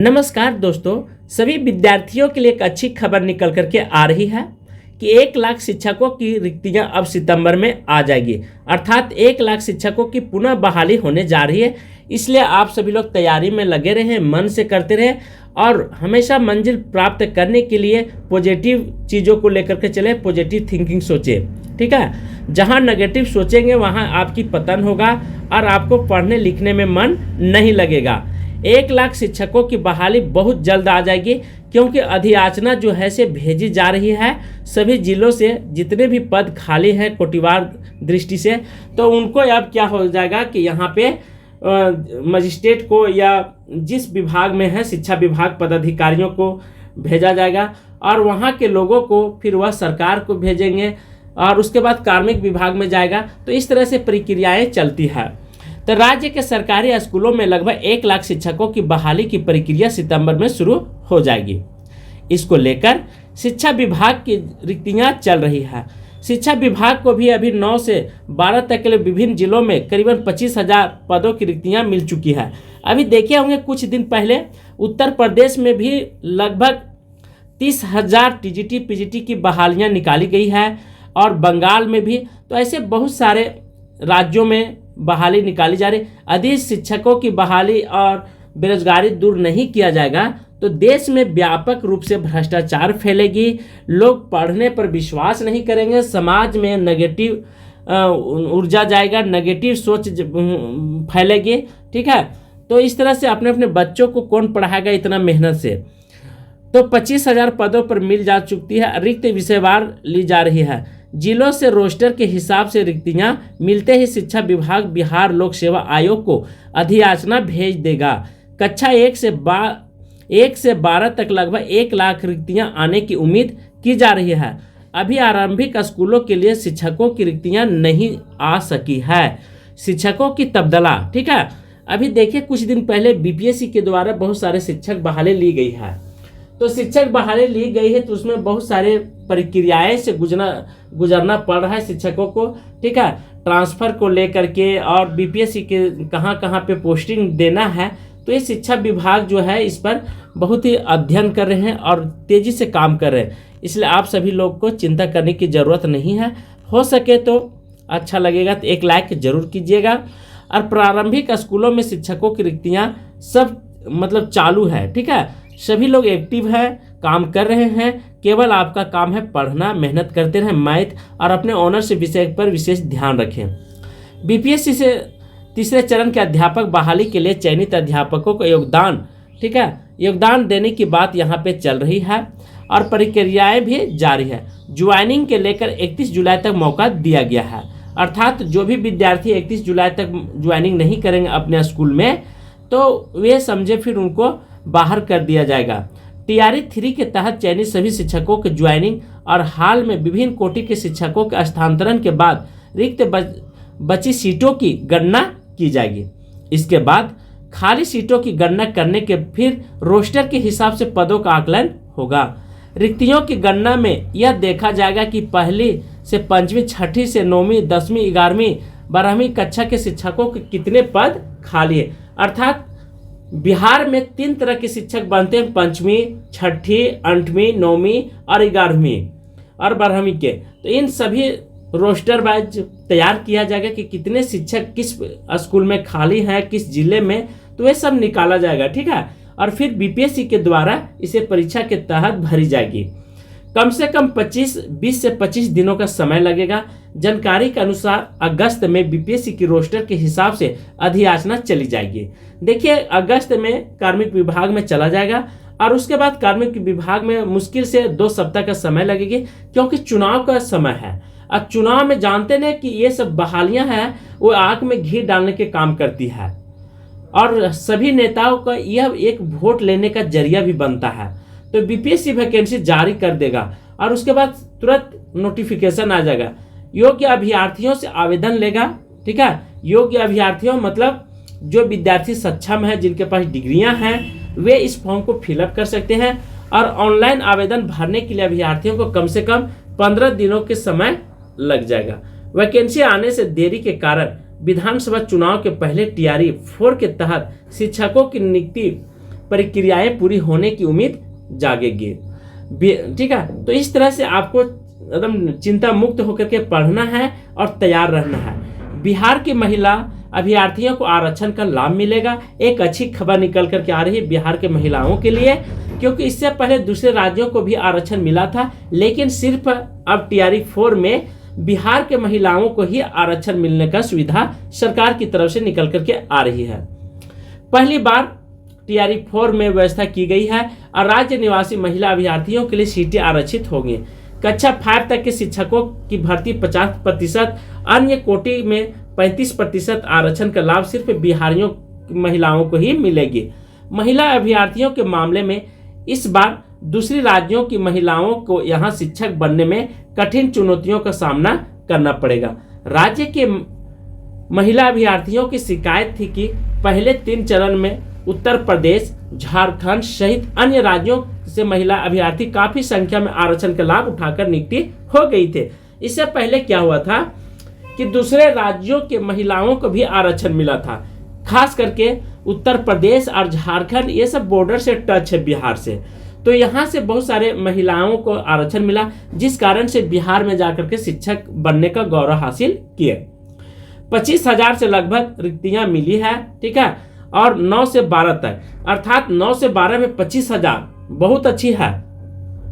नमस्कार दोस्तों, सभी विद्यार्थियों के लिए एक अच्छी खबर निकल करके आ रही है कि 1 लाख शिक्षकों की रिक्तियां अब सितंबर में आ जाएगी। अर्थात 1 लाख शिक्षकों की पुनः बहाली होने जा रही है। इसलिए आप सभी लोग तैयारी में लगे रहें, मन से करते रहें और हमेशा मंजिल प्राप्त करने के लिए पॉजिटिव चीज़ों को लेकर के चले, पॉजिटिव थिंकिंग सोचें। ठीक है, जहाँ नेगेटिव सोचेंगे वहाँ आपकी पतन होगा और आपको पढ़ने लिखने में मन नहीं लगेगा। 1 लाख शिक्षकों की बहाली बहुत जल्द आ जाएगी, क्योंकि अधियाचना जो है से भेजी जा रही है सभी जिलों से। जितने भी पद खाली हैं कोटिवार दृष्टि से, तो उनको अब क्या हो जाएगा कि यहाँ पे मजिस्ट्रेट को या जिस विभाग में है शिक्षा विभाग पदाधिकारियों को भेजा जाएगा और वहाँ के लोगों को फिर वह सरकार को भेजेंगे और उसके बाद कार्मिक विभाग में जाएगा। तो इस तरह से प्रक्रियाएँ चलती है। तो राज्य के सरकारी स्कूलों में लगभग 1 लाख शिक्षकों की बहाली की प्रक्रिया सितंबर में शुरू हो जाएगी। इसको लेकर शिक्षा विभाग की रिक्तियां चल रही है। शिक्षा विभाग को भी अभी 9 से 12 तक के लिए विभिन्न जिलों में करीबन 25,000 पदों की रिक्तियां मिल चुकी है। अभी देखे होंगे कुछ दिन पहले उत्तर प्रदेश में भी लगभग 30,000 टीजीटी पीजीटी की बहालियां निकाली गई है और बंगाल में भी। तो ऐसे बहुत सारे राज्यों में बहाली निकाली जा रही। यदि शिक्षकों की बहाली और बेरोजगारी दूर नहीं किया जाएगा तो देश में व्यापक रूप से भ्रष्टाचार फैलेगी, लोग पढ़ने पर विश्वास नहीं करेंगे, समाज में नेगेटिव ऊर्जा जाएगा, नेगेटिव सोच फैलेगी। ठीक है, तो इस तरह से अपने अपने बच्चों को कौन पढ़ाएगा इतना मेहनत से। तो 25,000 पदों पर मिल जा चुकी है। रिक्त विषयवार ली जा रही है। जिलों से रोस्टर के हिसाब से रिक्तियां मिलते ही शिक्षा विभाग बिहार लोक सेवा आयोग को अधियाचना भेज देगा। कक्षा 1 से 12 तक लगभग 1 लाख रिक्तियां आने की उम्मीद की जा रही है। अभी आरंभिक स्कूलों के लिए शिक्षकों की रिक्तियां नहीं आ सकी है। शिक्षकों की तबादला, ठीक है, अभी देखिए कुछ दिन पहले बीपीएससी के द्वारा बहुत सारे शिक्षक बहाली ली गई है। तो शिक्षक बहाली ली गई है तो उसमें बहुत सारे प्रक्रियाएं से गुजरना पड़ रहा है शिक्षकों को। ठीक है, ट्रांसफ़र को लेकर के और बीपीएससी के कहाँ कहाँ पे पोस्टिंग देना है। तो ये शिक्षा विभाग जो है इस पर बहुत ही अध्ययन कर रहे हैं और तेज़ी से काम कर रहे हैं। इसलिए आप सभी लोग को चिंता करने की ज़रूरत नहीं है। हो सके तो अच्छा लगेगा तो 1 लाख जरूर कीजिएगा। और प्रारंभिक स्कूलों में शिक्षकों की रिक्तियाँ सब चालू है। ठीक है, सभी लोग एक्टिव हैं, काम कर रहे हैं। केवल आपका काम है पढ़ना, मेहनत करते रहें, मैथ और अपने ऑनर्स विषय पर विशेष ध्यान रखें। बीपीएससी से तीसरे चरण के अध्यापक बहाली के लिए चयनित अध्यापकों को योगदान देने की बात यहाँ पे चल रही है और प्रक्रियाएं भी जारी है। ज्वाइनिंग के लेकर 31 जुलाई तक मौका दिया गया है। अर्थात जो भी विद्यार्थी 31 जुलाई तक ज्वाइनिंग नहीं करेंगे अपने स्कूल में तो वे समझे फिर उनको बाहर कर दिया जाएगा। टीआरई 3 के तहत चयनित सभी शिक्षकों के ज्वाइनिंग और हाल में विभिन्न कोटि के शिक्षकों के स्थानांतरण के बाद रिक्त बची सीटों की गणना की जाएगी। इसके बाद खाली सीटों की गणना करने के फिर रोस्टर के हिसाब से पदों का आकलन होगा। रिक्तियों की गणना में यह देखा जाएगा कि पहली से 5वीं, 6ठी से 9वीं, 10वीं, 11वीं, 12वीं कक्षा के शिक्षकों के कितने पद खाली है। अर्थात बिहार में 3 तरह के शिक्षक बनते हैं, 5वीं, 6ठी, 8वीं, 9वीं और 11वीं और 12वीं के। तो इन सभी रोस्टर वाइज तैयार किया जाएगा कि कितने शिक्षक किस स्कूल में खाली हैं, किस जिले में, तो ये सब निकाला जाएगा। ठीक है, और फिर बीपीएससी के द्वारा इसे परीक्षा के तहत भरी जाएगी। कम से कम 20 से 25 दिनों का समय लगेगा। जानकारी के अनुसार अगस्त में बीपीएससी की रोस्टर के हिसाब से अधियाचना चली जाएगी। देखिए, अगस्त में कार्मिक विभाग में चला जाएगा और उसके बाद कार्मिक विभाग में मुश्किल से 2 सप्ताह का समय लगेगी, क्योंकि चुनाव का समय है। अब चुनाव में जानते हैं कि ये सब बहालियां हैं वो आंख में घी डालने के काम करती है और सभी नेताओं का यह एक वोट लेने का जरिया भी बनता है। तो बीपीएससी वैकेंसी जारी कर देगा और उसके बाद तुरंत नोटिफिकेशन आ जाएगा। योग्य अभ्यर्थियों से आवेदन लेगा। ठीक है, योग्य अभ्यर्थियों मतलब जो विद्यार्थी सक्षम है, जिनके पास डिग्रियां हैं, वे इस फॉर्म को फिलअप कर सकते हैं। और ऑनलाइन आवेदन भरने के लिए अभ्यर्थियों को कम से कम 15 दिनों के समय लग जाएगा। वैकेंसी आने से देरी के कारण विधानसभा चुनाव के पहले टीआरई 4 के तहत शिक्षकों की नियुक्ति प्रक्रियाएं पूरी होने की उम्मीद जागेगी। ठीक है, तो इस तरह से आपको एकदम चिंता मुक्त होकर के पढ़ना है और तैयार रहना है। बिहार की महिला अभ्यर्थियों को आरक्षण का लाभ मिलेगा। एक अच्छी खबर निकल करके आ रही है बिहार के महिलाओं के लिए, क्योंकि इससे पहले दूसरे राज्यों को भी आरक्षण मिला था, लेकिन सिर्फ अब टीआरई 4 में बिहार के महिलाओं को ही आरक्षण मिलने का सुविधा सरकार की तरफ से निकल करके आ रही है। पहली बार टीआरई 4 में व्यवस्था की गई है और राज्य निवासी महिला अभ्यर्थियों के लिए सीटें आरक्षित होंगी। कक्षा 5 तक के शिक्षकों की भर्ती 50%, अन्य कोटि में 35% आरक्षण का लाभ सिर्फ बिहारियों महिलाओं को ही मिलेगी। महिला अभ्यर्थियों के मामले में इस बार दूसरी राज्यों की महिलाओं को यहां शिक्षक बनने में कठिन चुनौतियों का सामना करना पड़ेगा। राज्य के महिला अभ्यर्थियों की शिकायत थी कि पहले 3 चरण में उत्तर प्रदेश, झारखंड सहित अन्य राज्यों से महिला अभ्यर्थी काफी संख्या में आरक्षण का लाभ उठाकर नियुक्त हो गई थे। इससे पहले क्या हुआ था कि दूसरे राज्यों के महिलाओं को भी आरक्षण मिला था, खास करके उत्तर प्रदेश और झारखंड, ये सब बॉर्डर से टच है बिहार से, तो यहाँ से बहुत सारे महिलाओं को आरक्षण मिला, जिस कारण से बिहार में जाकर के शिक्षक बनने का गौरव हासिल किए। 25,000 से लगभग रिक्तियां मिली है, ठीक है, और 9 से 12 तक, अर्थात 9 से 12 में 25,000 बहुत अच्छी है,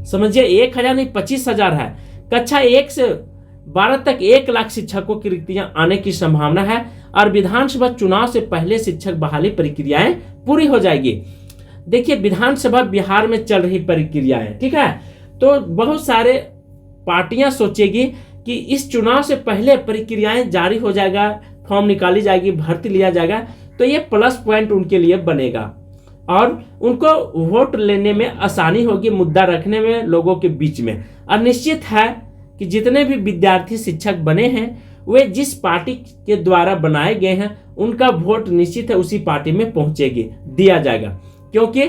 समझिए 1,000 नहीं 25,000 है। कक्षा 1 से 12 तक 1 लाख शिक्षकों की रिक्तियां आने की संभावना है और विधानसभा चुनाव से पहले शिक्षक बहाली प्रक्रियाएं पूरी हो जाएगी। देखिए, विधानसभा बिहार में चल रही प्रक्रियाएं, ठीक है, तो बहुत सारे पार्टियां सोचेगी कि इस चुनाव से पहले प्रक्रियाएं जारी हो जाएगा, फॉर्म निकाली जाएगी, भर्ती लिया जाएगा, तो ये प्लस पॉइंट उनके लिए बनेगा और उनको वोट लेने में आसानी होगी, मुद्दा रखने में लोगों के बीच में। और निश्चित है कि जितने भी विद्यार्थी शिक्षक बने हैं वे जिस पार्टी के द्वारा बनाए गए हैं उनका वोट निश्चित है उसी पार्टी में पहुंचेगी, दिया जाएगा, क्योंकि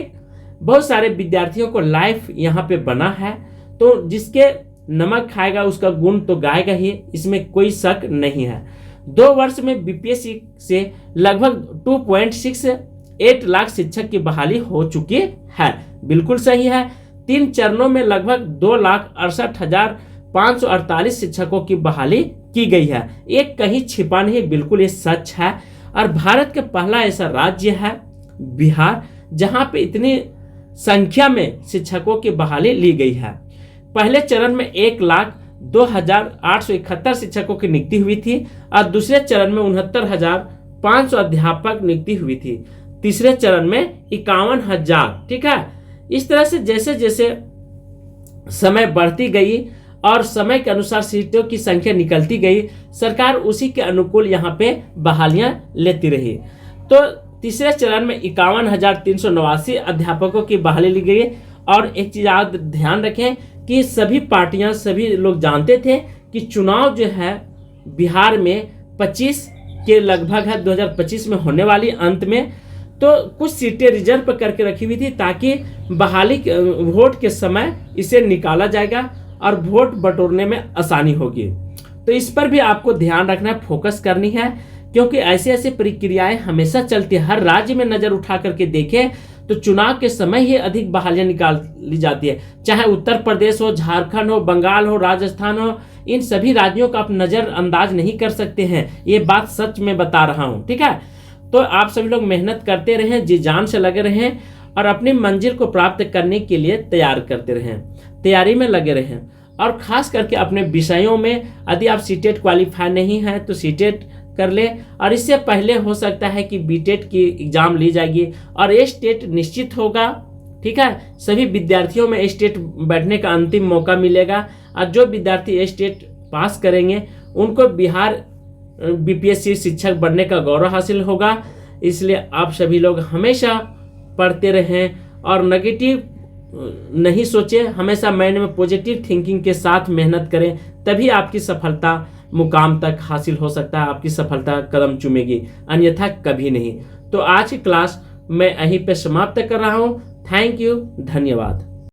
बहुत सारे विद्यार्थियों को लाइफ यहाँ पे बना है, तो जिसके नमक खाएगा उसका गुण तो गाएगा ही, इसमें कोई शक नहीं है। 2 वर्ष में बीपीएससी से लगभग 2.68 लाख शिक्षक की बहाली हो चुकी है, बिल्कुल सही है। 3 चरणों में लगभग 2,68,548 शिक्षकों की बहाली की गई है। एक कहीं छिपा नहीं, बिल्कुल ये सच है। और भारत का पहला ऐसा राज्य है बिहार जहां पे इतनी संख्या में शिक्षकों की बहाली ली गई है। पहले चरण में 1,02,871 शिक्षकों की नियुक्ति हुई थी और दूसरे चरण में 69,500 अध्यापक नियुक्ति हुई थी। तीसरे चरण में 51,000, ठीक है। इस तरह से जैसे जैसे समय बढ़ती गई और समय के अनुसार सीटों की संख्या निकलती गई, सरकार उसी के अनुकूल यहाँ पे बहालियां लेती रही। तो तीसरे चरण में 51,389 अध्यापकों की बहाली ली गई। और एक चीज आप ध्यान रखें कि सभी पार्टियां, सभी लोग जानते थे कि चुनाव जो है बिहार में 25 के लगभग है, 2025 में होने वाली अंत में, तो कुछ सीटें रिजर्व करके रखी हुई थी ताकि बहाली वोट के समय इसे निकाला जाएगा और वोट बटोरने में आसानी होगी। तो इस पर भी आपको ध्यान रखना है, फोकस करनी है, क्योंकि ऐसे ऐसे प्रक्रियाएं हमेशा चलती है। हर राज्य में नजर उठा करके देखें तो चुनाव के समय ही अधिक बहालियां निकाली जाती है, चाहे उत्तर प्रदेश हो, झारखंड हो, बंगाल हो, राजस्थान हो, इन सभी राज्यों का आप नजरअंदाज नहीं कर सकते हैं। ये बात सच में बता रहा हूं, ठीक है। तो आप सभी लोग मेहनत करते रहें, जी जान से लगे रहें और अपनी मंजिल को प्राप्त करने के लिए तैयार करते रहें, तैयारी में लगे रहें। और खास करके अपने विषयों में यदि आप सीटेट क्वालिफाई नहीं है तो सीटेट कर ले, और इससे पहले हो सकता है कि बीटेट की एग्जाम ली जाएगी और एस्टेट निश्चित होगा, ठीक है। सभी विद्यार्थियों में एस्टेट बैठने का अंतिम मौका मिलेगा और जो विद्यार्थी एस्टेट पास करेंगे उनको बिहार बीपीएससी शिक्षक बनने का गौरव हासिल होगा। इसलिए आप सभी लोग हमेशा पढ़ते रहें और नेगेटिव नहीं सोचें, हमेशा माइंड में पॉजिटिव थिंकिंग के साथ मेहनत करें, तभी आपकी सफलता मुकाम तक हासिल हो सकता है, आपकी सफलता कदम चूमेगी, अन्यथा कभी नहीं। तो आज की क्लास मैं यहीं पे समाप्त कर रहा हूँ। थैंक यू, धन्यवाद।